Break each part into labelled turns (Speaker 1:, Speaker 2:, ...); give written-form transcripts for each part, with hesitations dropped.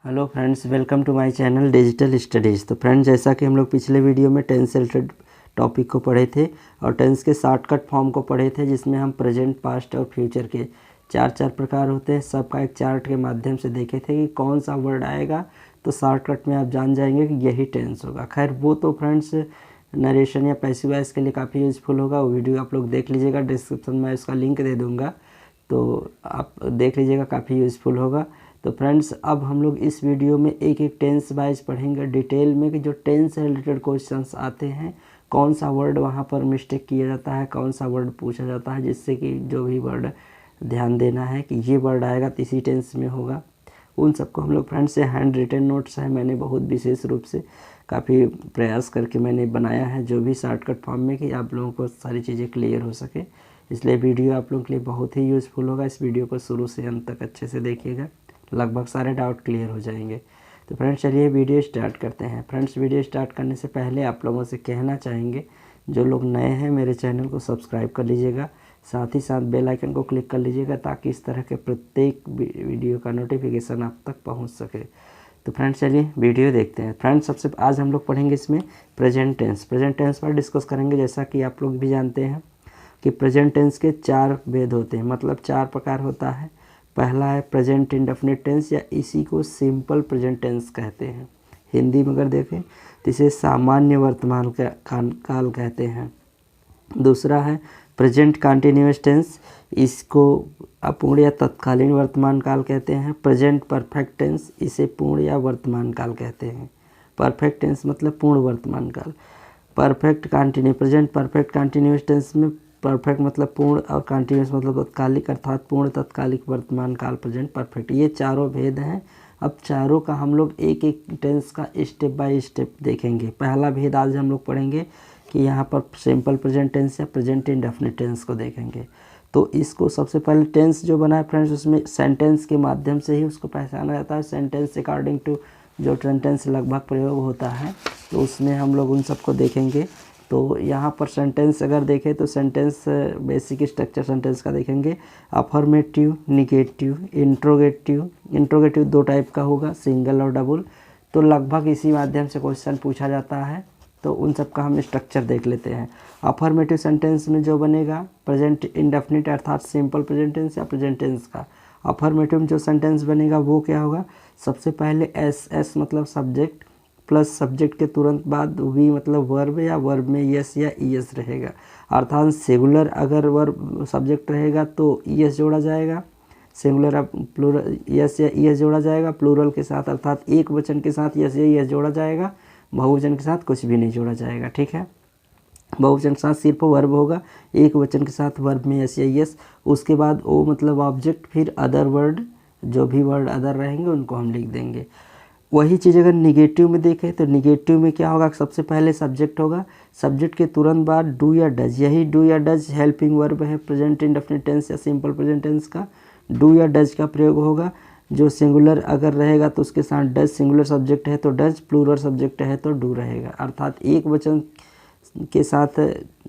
Speaker 1: Hello friends, welcome to my channel digital studies. तो friends, जैसा कि हम लोग पिछले वीडियो में टेंस से रिलेटेड टॉपिक को पढ़े थे और टेंस के शॉर्टकट फॉर्म को पढ़े थे, जिसमें हम प्रेजेंट, पास्ट और फ्यूचर के चार प्रकार होते हैं, सबका एक चार्ट के माध्यम से देखे थे कि कौन सा वर्ड आएगा तो शॉर्टकट में आप जान जाएंगे कि यही टेंस होगा। खैर, वो तो फ्रेंड्स नरेशन या पैसिव वॉइस के लिए काफ़ी यूज़फुल होगा। वो वीडियो आप लोग देख लीजिएगा, डिस्क्रिप्शन में उसका लिंक दे दूँगा, तो आप देख लीजिएगा, काफ़ी यूज़फुल होगा। तो फ्रेंड्स, अब हम लोग इस वीडियो में एक एक टेंस वाइज पढ़ेंगे डिटेल में कि जो टेंस से रिलेटेड क्वेश्चंस आते हैं, कौन सा वर्ड वहाँ पर मिस्टेक किया जाता है, कौन सा वर्ड पूछा जाता है, जिससे कि जो भी वर्ड ध्यान देना है कि ये वर्ड आएगा तो इसी टेंस में होगा। उन सबको हम लोग फ्रेंड्स से हैंड रिटन नोट्स है, मैंने बहुत विशेष रूप से काफ़ी प्रयास करके मैंने बनाया है, जो भी शॉर्टकट फॉर्म में, कि आप लोगों को सारी चीज़ें क्लियर हो सके। इसलिए वीडियो आप लोगों के लिए बहुत ही यूज़फुल होगा। इस वीडियो को शुरू से अंत तक अच्छे से देखिएगा, लगभग सारे डाउट क्लियर हो जाएंगे। तो फ्रेंड्स, चलिए वीडियो स्टार्ट करते हैं। फ्रेंड्स, वीडियो स्टार्ट करने से पहले आप लोगों से कहना चाहेंगे, जो लोग नए हैं मेरे चैनल को सब्सक्राइब कर लीजिएगा, साथ ही साथ बेल आइकन को क्लिक कर लीजिएगा, ताकि इस तरह के प्रत्येक वीडियो का नोटिफिकेशन आप तक पहुंच सके। तो फ्रेंड्स, चलिए वीडियो देखते हैं। फ्रेंड्स, सबसे आज हम लोग पढ़ेंगे इसमें प्रेजेंट टेंस पर डिस्कस करेंगे। जैसा कि आप लोग भी जानते हैं कि प्रेजेंट टेंस के चार भेद होते हैं, मतलब चार प्रकार होता है। पहला है प्रेजेंट इंडेफिनिट टेंस, या इसी को सिंपल प्रेजेंट टेंस कहते हैं। हिंदी में अगर देखें तो इसे सामान्य वर्तमान काल कहते हैं। दूसरा है प्रेजेंट कंटिन्यूअस टेंस, इसको अपूर्ण या तत्कालीन वर्तमान काल कहते हैं। प्रेजेंट परफेक्ट टेंस, इसे पूर्ण या वर्तमान काल कहते हैं। परफेक्ट टेंस मतलब पूर्ण वर्तमान काल। प्रेजेंट परफेक्ट कंटिन्यूअस टेंस में परफेक्ट मतलब पूर्ण और कंटिन्यूअस मतलब तत्कालिक, अर्थात पूर्ण तत्कालिक वर्तमान काल प्रेजेंट परफेक्ट। ये चारों भेद हैं। अब चारों का हम लोग एक एक टेंस का स्टेप बाय स्टेप देखेंगे। पहला भेद आज हम लोग पढ़ेंगे कि यहाँ पर सिंपल प्रेजेंट टेंस या प्रेजेंट इंडेफिनिट टेंस को देखेंगे। तो इसको सबसे पहले टेंस जो बना है फ्रेंड्स, उसमें सेंटेंस के माध्यम से ही उसको पहचाना जाता है। सेंटेंस अकॉर्डिंग टू जो सेंटेंस लगभग प्रयोग होता है, तो उसमें हम लोग उन सबको देखेंगे। तो यहाँ पर सेंटेंस अगर देखें तो सेंटेंस बेसिक स्ट्रक्चर सेंटेंस का देखेंगे। Affirmative, negative, interrogative. इंट्रोगेटिव दो टाइप का होगा, सिंगल और डबल। तो लगभग इसी माध्यम से क्वेश्चन पूछा जाता है, तो उन सब का हम स्ट्रक्चर देख लेते हैं। अफर्मेटिव सेंटेंस में जो बनेगा प्रेजेंट इंडेफिनिट अर्थात सिंपल प्रेजेंट टेंस या प्रेजेंट टेंस का। अफर्मेटिव जो सेंटेंस बनेगा वो क्या होगा, सबसे पहले एस मतलब सब्जेक्ट प्लस सब्जेक्ट के तुरंत बाद वी मतलब वर्ब, या वर्ब में यस या ईएस रहेगा। अर्थात सिंगुलर अगर वर्ब सब्जेक्ट रहेगा तो ईएस जोड़ा जाएगा, सिंगुलर अब प्लूरल यस या ईएस जोड़ा जाएगा। प्लूरल के साथ अर्थात एक वचन के साथ यस या ईएस जोड़ा जाएगा, बहुवचन के साथ कुछ भी नहीं जोड़ा जाएगा। ठीक है, बहुवचन के साथ सिर्फ वर्ब होगा, एक वचन के साथ वर्ब में यस या यस। उसके बाद ओ मतलब ऑब्जेक्ट, फिर अदर वर्ड, जो भी वर्ड अदर रहेंगे उनको हम लिख देंगे। वही चीज़ अगर निगेटिव में देखें तो निगेटिव में क्या होगा, सबसे पहले सब्जेक्ट होगा, सब्जेक्ट के तुरंत बाद डू या डज। यही डू या डज हेल्पिंग वर्ब है प्रेजेंट इंडेफिनिट टेंस या सिंपल प्रेजेंट टेंस का। डू या डज का प्रयोग होगा। जो सिंगुलर अगर रहेगा तो उसके साथ डज, सिंगुलर सब्जेक्ट है तो डज, प्लूरल सब्जेक्ट है तो डू रहेगा। अर्थात एक वचन के साथ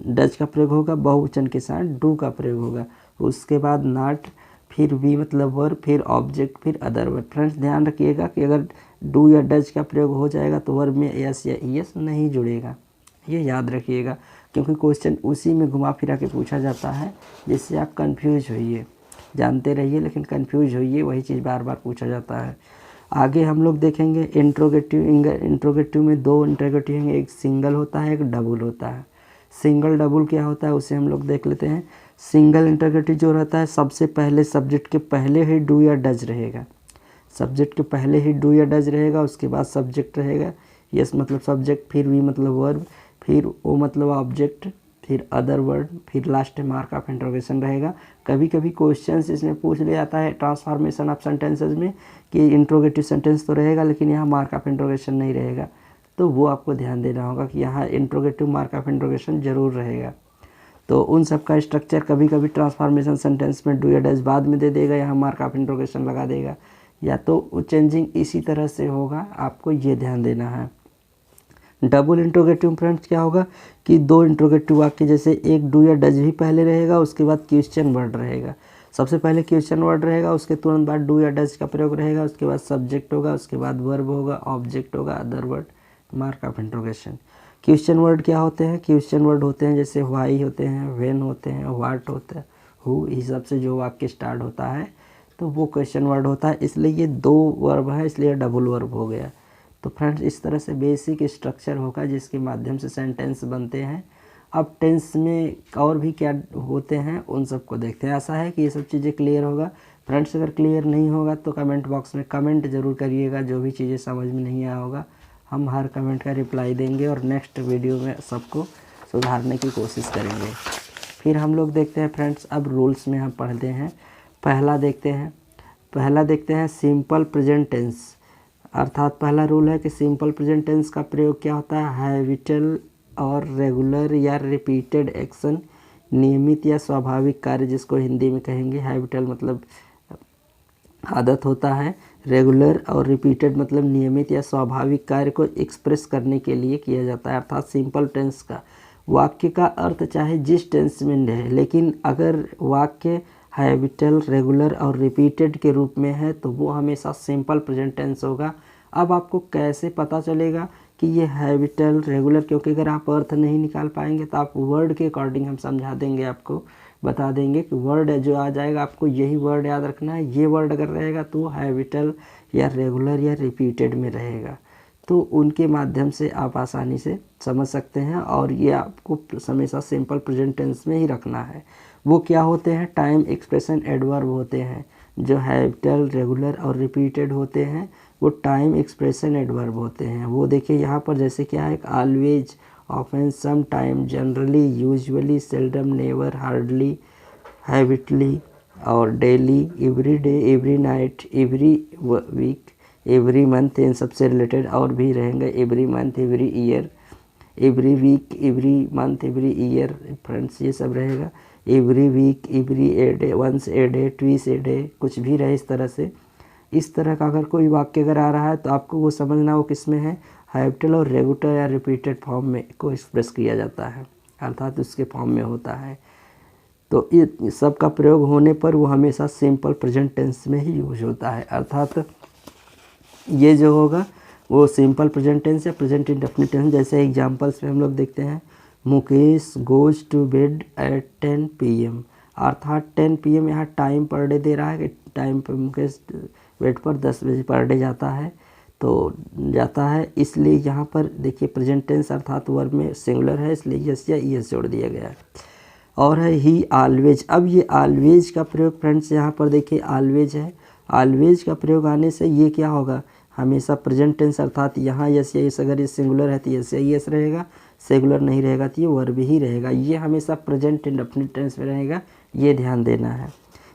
Speaker 1: डज का प्रयोग होगा, बहुवचन के साथ डू का प्रयोग होगा। उसके बाद नॉट, फिर वी मतलब वर्ब, फिर ऑब्जेक्ट, फिर अदर वर्ड। फ्रेंड्स, ध्यान रखिएगा कि अगर डू या डज का प्रयोग हो जाएगा तो वर्ब में यस या ईएस नहीं जुड़ेगा, ये याद रखिएगा, क्योंकि क्वेश्चन उसी में घुमा फिरा के पूछा जाता है, जिससे आप कंफ्यूज होइए। जानते रहिए लेकिन कंफ्यूज होइए, वही चीज़ बार बार पूछा जाता है। आगे हम लोग देखेंगे इंट्रोगेटिव। इंट्रोगेटिव में दो इंट्रोगेटिव हैं, एक सिंगल होता है, एक डबल होता है। सिंगल डबल क्या होता है उसे हम लोग देख लेते हैं। सिंगल इंट्रोगेटिव जो रहता है, सबसे पहले सब्जेक्ट के पहले ही डू या डज रहेगा, सब्जेक्ट के पहले ही डू या डज रहेगा, उसके बाद सब्जेक्ट रहेगा, यस मतलब सब्जेक्ट, फिर वी मतलब वर्ब, फिर ओ मतलब ऑब्जेक्ट, फिर अदर वर्ड, फिर लास्ट में मार्क ऑफ इंट्रोगेशन रहेगा। कभी कभी क्वेश्चंस इसमें पूछ लिया जाता है ट्रांसफॉर्मेशन ऑफ सेंटेंसेस में कि इंट्रोगेटिव सेंटेंस तो रहेगा लेकिन यहाँ मार्क ऑफ इंट्रोगेशन नहीं रहेगा, तो वो आपको ध्यान देना होगा कि यहाँ इंट्रोगेटिव मार्क ऑफ इंट्रोगेशन जरूर रहेगा। तो उन सब का स्ट्रक्चर कभी कभी ट्रांसफॉर्मेशन सेंटेंस में डू या डज बाद में दे देगा, यहाँ मार्क ऑफ इंट्रोगेशन लगा देगा, या तो चेंजिंग इसी तरह से होगा, आपको ये ध्यान देना है। डबल इंट्रोगेटिव फ्रेंड्स क्या होगा कि दो इंट्रोगेटिव वाक्य, जैसे एक डू या डज भी पहले रहेगा, उसके बाद क्वेश्चन वर्ड रहेगा। सबसे पहले क्वेश्चन वर्ड रहेगा, उसके तुरंत बाद डू या डज का प्रयोग रहेगा, उसके बाद सब्जेक्ट होगा, उसके बाद वर्ब होगा, ऑब्जेक्ट होगा, other word, mark of interrogation. Question word क्या होते हैं? क्वेश्चन वर्ड होते हैं जैसे व्हाई होते हैं, व्हेन होते हैं, व्हाट होता है, हु, इस सब से जो वाक्य स्टार्ट होता है तो वो क्वेश्चन वर्ड होता है। इसलिए ये 2 वर्ब है, इसलिए डबल वर्ब हो गया। तो फ्रेंड्स इस तरह से बेसिक स्ट्रक्चर होगा जिसके माध्यम से सेंटेंस बनते हैं। अब टेंस में और भी क्या होते हैं उन सबको देखते हैं। ऐसा है कि ये सब चीज़ें क्लियर होगा। फ्रेंड्स अगर क्लियर नहीं होगा तो कमेंट बॉक्स में कमेंट ज़रूर करिएगा, जो भी चीज़ें समझ में नहीं आया होगा हम हर कमेंट का रिप्लाई देंगे और नेक्स्ट वीडियो में सबको सुधारने की कोशिश करेंगे। फिर हम लोग देखते हैं फ्रेंड्स, अब रूल्स में हम पढ़ते हैं। पहला देखते हैं सिंपल प्रेजेंट टेंस, अर्थात पहला रूल है कि सिंपल प्रेजेंट टेंस का प्रयोग क्या होता है? हैबिचुअल और रेगुलर या रिपीटेड एक्शन, नियमित या स्वाभाविक कार्य, जिसको हिंदी में कहेंगे हैबिचुअल मतलब आदत होता है, रेगुलर और रिपीटेड मतलब नियमित या स्वाभाविक कार्य को एक्सप्रेस करने के लिए किया जाता है। अर्थात सिंपल टेंस का वाक्य का अर्थ चाहे जिस टेंस में रहे, लेकिन अगर वाक्य हैबिचुअल, रेगुलर और रिपीटेड के रूप में है तो वो हमेशा सिंपल प्रेजेंट टेंस होगा। अब आपको कैसे पता चलेगा कि ये हैबिचुअल, रेगुलर? क्योंकि अगर आप अर्थ नहीं निकाल पाएंगे तो आप वर्ड के अकॉर्डिंग हम समझा देंगे, आपको बता देंगे कि वर्ड जो आ जाएगा आपको यही वर्ड याद रखना है। ये वर्ड अगर रहेगा तो हैबिचुअल या रेगुलर या रिपीटेड में रहेगा, तो उनके माध्यम से आप आसानी से समझ सकते हैं। और ये आपको हमेशा सिंपल प्रेजेंट टेंस में ही रखना है। वो क्या होते हैं? टाइम, एक्सप्रेशन, एडवर्ब होते हैं। जो हैबिचुअल, रेगुलर और रिपीटेड होते हैं वो टाइम, एक्सप्रेशन, एडवर्ब होते हैं। वो देखिए यहाँ पर जैसे क्या है, always, often, some time, generally, usually, seldom, never, hardly, habitually और daily, every day, every night, every week, every month, इन सबसे रिलेटेड और भी रहेंगे। Every month, every year, every week, every month, every year, friends ये सब रहेगा। Every week, every a day, once a day, twice a day, कुछ भी रहे इस तरह से। इस तरह का अगर कोई वाक्य अगर आ रहा है तो आपको वो समझना वो किस में है, हैबिचुअल और रेगुलर या रिपीटेड फॉर्म में को एक्सप्रेस किया जाता है, अर्थात उसके फॉर्म में होता है। तो ये सब का प्रयोग होने पर वो हमेशा सिंपल प्रेजेंट टेंस में ही यूज होता है। अर्थात ये जो होगा वो सिंपल प्रेजेंट टेंस या प्रेजेंट इंडेफिनिट टेंस। जैसे एग्जांपल्स में हम लोग देखते हैं, Mukesh goes to bed at 10 PM, अर्थात 10 PM यहाँ टाइम पर डे दे रहा है कि टाइम पर मुकेश बेड पर 10 बजे पर डे जाता है, तो जाता है। इसलिए यहाँ पर देखिए प्रेजेंट टेंस अर्थात वर्ब में सिंगुलर है, इसलिए यस या ईएस जोड़ दिया गया है। और है ही ऑलवेज। अब ये ऑलवेज का प्रयोग फ्रेंड्स यहाँ पर देखिए ऑलवेज है, ऑलवेज का प्रयोग आने से ये क्या होगा, हमेशा प्रेजेंट टेंस अर्थात यहाँ यस या यस, अगर ये सिंगुलर है तो यस या यस रहेगा, सिंगुलर नहीं रहेगा तो ये वर्ब ही रहेगा। ये हमेशा प्रेजेंट इंडेफिनिट टेंस में रहेगा, ये ध्यान देना है।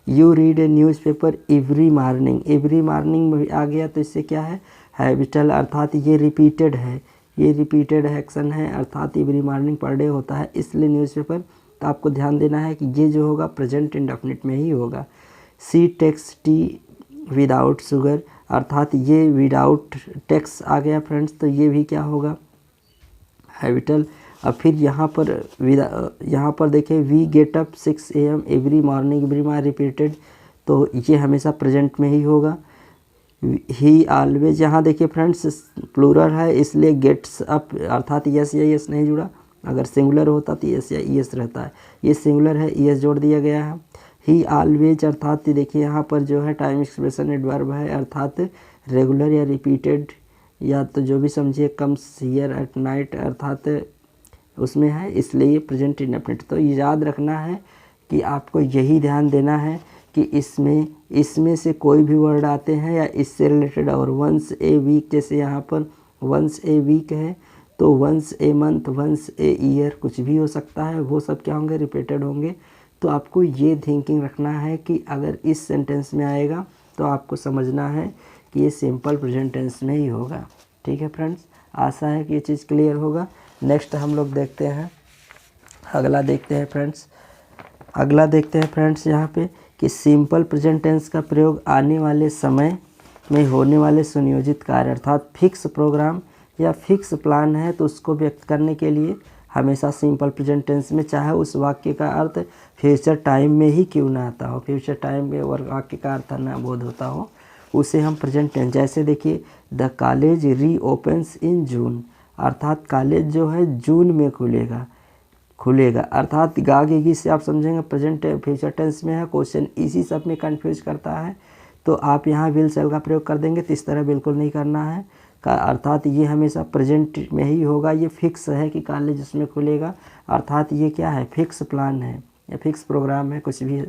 Speaker 1: You read A newspaper every morning, every morning में आ गया तो इससे क्या है, हैबिचुअल, अर्थात ये रिपीटेड है, ये रिपीटेड एक्शन है, अर्थात एवरी मॉर्निंग पर डे होता है, इसलिए न्यूज़पेपर। तो आपको ध्यान देना है कि ये जो होगा प्रेजेंट इंडेफिनिट में ही होगा। सी टेक्स टी विदाउट शुगर, अर्थात ये विदाउट टेक्स आ गया फ्रेंड्स, तो ये भी क्या होगा, हैबिचुअल। अब फिर यहाँ पर देखिए we get up 6 AM every morning, every morning repeated, तो ये हमेशा प्रेजेंट में ही होगा। ही ऑलवेज, यहाँ देखिए फ्रेंड्स प्लूरल है इसलिए गेट्स अप, अर्थात यस या यस नहीं जुड़ा, अगर सिंगुलर होता तो यस या यस रहता है, ये सिंगुलर है, यस जोड़ दिया गया है। ही ऑलवेज, अर्थात देखिए यहाँ पर जो है टाइम, एक्सप्रेशन, एडवर्ब है, अर्थात रेगुलर या रिपीटेड या तो जो भी समझिए, कम्स हियर एट नाइट, अर्थात उसमें है, इसलिए प्रेजेंट इंडेफिनिट। तो याद रखना है कि आपको यही ध्यान देना है कि इसमें से कोई भी वर्ड आते हैं या इससे रिलेटेड, और वंस ए वीक, जैसे यहाँ पर वंस ए वीक है तो once a month, once a year, कुछ भी हो सकता है, वो सब क्या होंगे, रिपीटेड होंगे। तो आपको ये थिंकिंग रखना है कि अगर इस सेंटेंस में आएगा तो आपको समझना है कि ये सिंपल प्रेजेंट टेंस में ही होगा। ठीक है फ्रेंड्स, आशा है कि ये चीज़ क्लियर होगा। नेक्स्ट हम लोग देखते हैं, अगला देखते हैं फ्रेंड्स यहाँ पे कि सिंपल प्रेजेंट टेंस का प्रयोग आने वाले समय में होने वाले सुनियोजित कार्य, अर्थात फिक्स प्रोग्राम या फिक्स प्लान है तो उसको व्यक्त करने के लिए हमेशा सिंपल प्रेजेंट टेंस में, चाहे उस वाक्य का अर्थ फ्यूचर टाइम में ही क्यों ना आता हो, फ्यूचर टाइम में वाक्य का अर्थ ना बोध होता हो, उसे हम प्रेजेंट टेंस। जैसे देखिए the college reopens in June, अर्थात कॉलेज जो है जून में खुलेगा अर्थात गागेगी से आप समझेंगे प्रेजेंट फ्यूचर टेंस में है। क्वेश्चन इसी सब में कंफ्यूज करता है, तो आप यहाँ विल सेल का प्रयोग कर देंगे, तो इस तरह बिल्कुल नहीं करना है का अर्थात ये हमेशा प्रेजेंट में ही होगा। ये फिक्स है कि कॉलेज उसमें खुलेगा, अर्थात ये क्या है, फिक्स प्लान है या फिक्स प्रोग्राम है, कुछ भी है।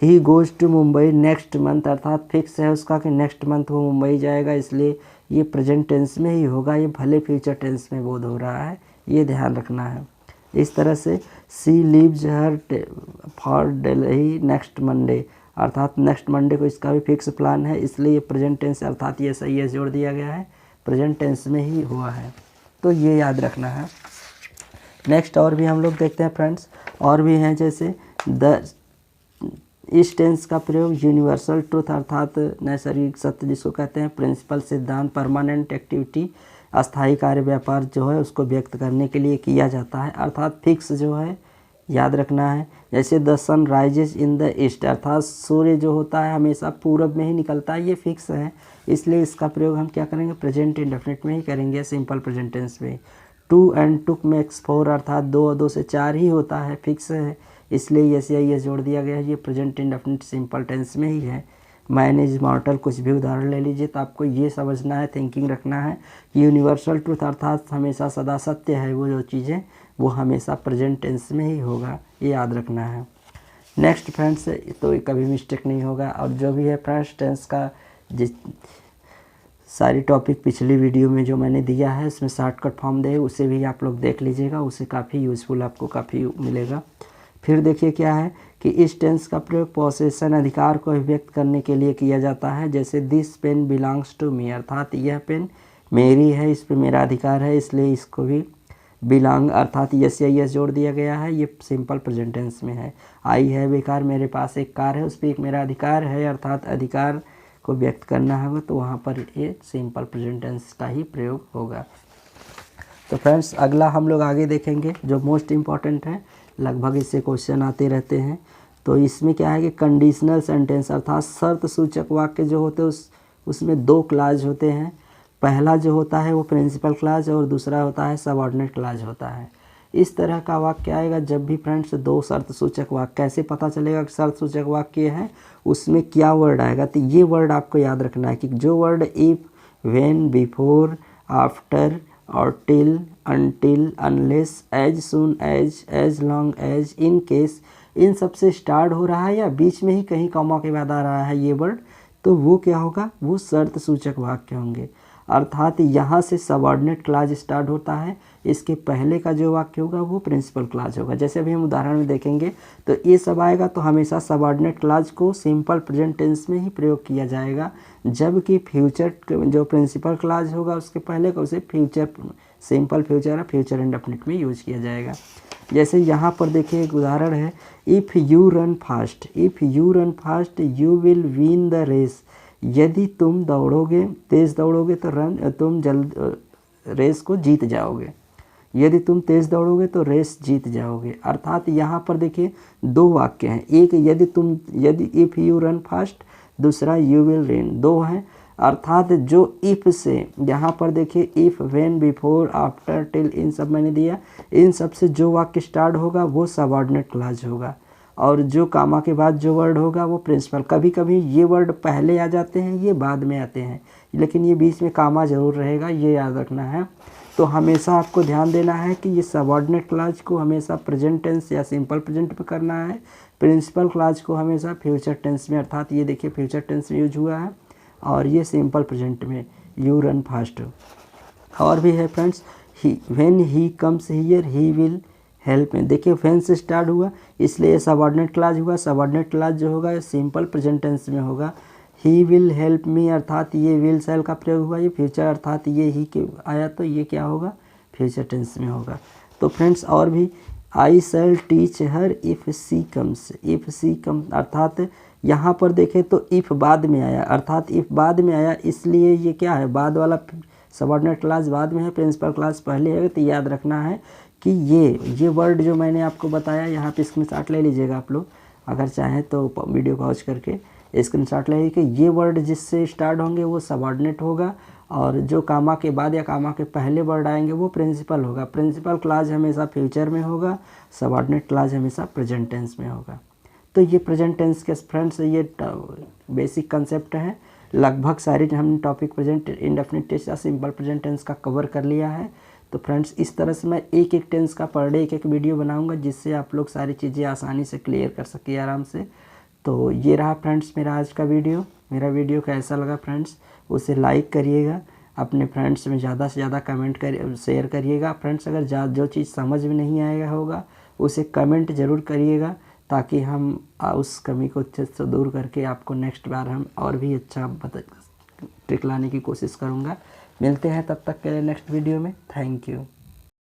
Speaker 1: He goes to Mumbai next month, अर्थात फिक्स है उसका कि नेक्स्ट मंथ वो मुंबई जाएगा, इसलिए ये प्रेजेंट टेंस में ही होगा, ये भले फ्यूचर टेंस में बोध हो रहा है, ये ध्यान रखना है। इस तरह से she leaves here for Delhi next Monday, अर्थात नेक्स्ट मंडे को इसका भी फिक्स प्लान है, इसलिए ये प्रेजेंट टेंस अर्थात ये सही है जोड़ दिया गया है, प्रेजेंट टेंस में ही हुआ है, तो ये याद रखना है। नेक्स्ट और भी हम लोग देखते हैं फ्रेंड्स, और भी हैं जैसे इस टेंस का प्रयोग यूनिवर्सल ट्रूथ अर्थात नैसर्गिक सत्य जिसको कहते हैं, प्रिंसिपल सिद्धांत, परमानेंट एक्टिविटी अस्थायी कार्य व्यापार जो है उसको व्यक्त करने के लिए किया जाता है, अर्थात फिक्स जो है याद रखना है। जैसे the sun rises in the east, अर्थात सूर्य जो होता है हमेशा पूरब में ही निकलता है, ये फिक्स है, इसलिए इसका प्रयोग हम क्या करेंगे, प्रेजेंट इंडेफिनिट में ही करेंगे, सिंपल प्रेजेंट टेंस में। Two and two makes four, अर्थात 2 और 2 से 4 ही होता है, फिक्स है, इसलिए यस या ये जोड़ दिया गया है, ये प्रेजेंट इंडेफिनिट सिंपल टेंस में ही है। मैन इज मॉर्टल, कुछ भी उदाहरण ले लीजिए, तो आपको ये समझना है, थिंकिंग रखना है कि यूनिवर्सल ट्रूथ अर्थात हमेशा सदा सत्य है, वो जो चीज़ें वो हमेशा प्रेजेंट टेंस में ही होगा, ये याद रखना है। नेक्स्ट फ्रेंड्स, तो कभी मिस्टेक नहीं होगा, और जो भी है फ्रेंड्स टेंस का जिस सारी टॉपिक पिछली वीडियो में जो मैंने दिया है उसमें शॉर्टकट फॉर्म दे, उसे भी आप लोग देख लीजिएगा, उससे काफ़ी यूज़फुल आपको काफ़ी मिलेगा। फिर देखिए क्या है कि इस टेंस का प्रयोग पोसेशन अधिकार को अभिव्यक्त करने के लिए किया जाता है। जैसे this pen belongs to me, अर्थात यह पेन मेरी है, इस पर मेरा अधिकार है, इसलिए इसको भी बिलोंग अर्थात यस या यस जोड़ दिया गया है, ये सिंपल प्रेजेंट टेंस में है। आई है बेकार, मेरे पास एक कार है, उस पर एक मेरा अधिकार है, अर्थात अधिकार को व्यक्त करना होगा, तो वहाँ पर ये सिंपल प्रेजेंट टेंस का ही प्रयोग होगा। तो फ्रेंड्स अगला हम लोग आगे देखेंगे जो मोस्ट इम्पॉर्टेंट है, लगभग इससे क्वेश्चन आते रहते हैं। तो इसमें क्या है कि कंडीशनल सेंटेंस अर्थात शर्त सूचक वाक्य जो होते हैं उसमें 2 क्लाज होते हैं। पहला जो होता है वो प्रिंसिपल क्लाज और दूसरा होता है सबऑर्डिनेट क्लाज होता है। इस तरह का वाक्य आएगा जब भी फ्रेंड्स 2 शर्त सूचक वाक्य, कैसे पता चलेगा कि शर्त सूचक वाक्य है, उसमें क्या वर्ड आएगा, तो ये वर्ड आपको याद रखना है कि जो word if, when, before, after और till, until, unless, as soon as long as, in case, इन सब से स्टार्ट हो रहा है या बीच में ही कहीं कॉमा के बाद आ रहा है ये वर्ड, तो वो क्या होगा, वो शर्त सूचक वाक्य होंगे। अर्थात यहाँ से सबऑर्डिनेट क्लाज स्टार्ट होता है, इसके पहले का जो वाक्य होगा वो प्रिंसिपल क्लाज होगा। जैसे अभी हम उदाहरण में देखेंगे तो ये सब आएगा, तो हमेशा सबऑर्डिनेट क्लाज को सिंपल प्रेजेंट टेंस में ही प्रयोग किया जाएगा, जबकि फ्यूचर जो प्रिंसिपल क्लाज होगा उसके पहले का उसे फ्यूचर सिंपल फ्यूचर या फ्यूचर इंडेफिनिट में यूज किया जाएगा। जैसे यहाँ पर देखिए एक उदाहरण है, if you run fast, if you run fast you will win the race, यदि तुम दौड़ोगे, तेज़ दौड़ोगे तो तुम जल्द रेस को जीत जाओगे, यदि तुम तेज़ दौड़ोगे तो रेस जीत जाओगे। अर्थात यहाँ पर देखिए 2 वाक्य हैं, एक यदि इफ़ यू रन फास्ट, दूसरा यू विल विन, 2 हैं। अर्थात जो इफ़ से यहाँ पर देखिए if, when, before, after, till, इन सब मैंने दिया, इन सब से जो वाक्य स्टार्ट होगा वो सबऑर्डिनेट क्लाज होगा, और जो कामा के बाद जो वर्ड होगा वो प्रिंसिपल। कभी कभी ये वर्ड पहले आ जाते हैं, ये बाद में आते हैं, लेकिन ये बीच में कामा ज़रूर रहेगा, ये याद रखना है। तो हमेशा आपको ध्यान देना है कि ये सबऑर्डिनेट क्लाज को हमेशा प्रेजेंट टेंस या सिंपल प्रेजेंट में करना है, प्रिंसिपल क्लाज को हमेशा फ्यूचर टेंस में, अर्थात ये देखिए फ्यूचर टेंस में यूज हुआ है, और ये सिंपल प्रेजेंट में यू रन फास्ट। और भी है friends, when he comes here he will help में, देखिए व्हेन से स्टार्ट हुआ इसलिए सबऑर्डिनेट क्लाज हुआ, सबऑर्डिनेट क्लाज जो होगा ये सिंपल प्रेजेंट टेंस में होगा। ही विल हेल्प मी, अर्थात ये विल सेल का प्रयोग हुआ, ये फ्यूचर अर्थात ये ही के आया, तो ये क्या होगा, फ्यूचर टेंस में होगा। तो फ्रेंड्स और भी, I shall teach her if she comes, if she come, अर्थात यहाँ पर देखें तो इफ़ बाद में आया, अर्थात इफ़ बाद में आया इसलिए ये क्या है, बाद वाला सबऑर्डिनेट क्लास बाद में है, प्रिंसिपल क्लास पहले है, तो याद रखना है कि ये वर्ड जो मैंने आपको बताया, यहाँ पे स्क्रीनशॉट ले लीजिएगा आप लोग, अगर चाहें तो वीडियो पॉज करके स्क्रीनशॉट ले लीजिए कि ये वर्ड जिससे स्टार्ट होंगे वो सबऑर्डिनेट होगा, और जो कामा के बाद या कामा के पहले वर्ड आएंगे वो प्रिंसिपल होगा। प्रिंसिपल क्लॉज हमेशा फ्यूचर में होगा, सबऑर्डिनेट क्लॉज हमेशा प्रेजेंट टेंस में होगा। तो ये प्रेजेंट टेंस के फ्रेंड्स ये बेसिक कंसेप्ट है। लगभग सारी हमने टॉपिक प्रेजेंट इंडेफिनिट टेंस या सिंपल प्रेजेंट टेंस का कवर कर लिया है। तो फ्रेंड्स इस तरह से मैं एक एक टेंस का पर डे एक वीडियो बनाऊंगा, जिससे आप लोग सारी चीज़ें आसानी से क्लियर कर सकिए आराम से। तो ये रहा फ्रेंड्स मेरा आज का वीडियो। मेरा वीडियो कैसा लगा फ्रेंड्स उसे लाइक करिएगा, अपने फ्रेंड्स में ज़्यादा से ज़्यादा कमेंट कर शेयर करिएगा। फ्रेंड्स अगर जो चीज़ समझ में नहीं आएगा होगा उसे कमेंट ज़रूर करिएगा, ताकि हम उस कमी को अच्छे से दूर करके आपको नेक्स्ट बार हम और भी अच्छा ट्रिक लाने की कोशिश करूँगा। मिलते हैं तब तक के लिए नेक्स्ट वीडियो में। Thank you.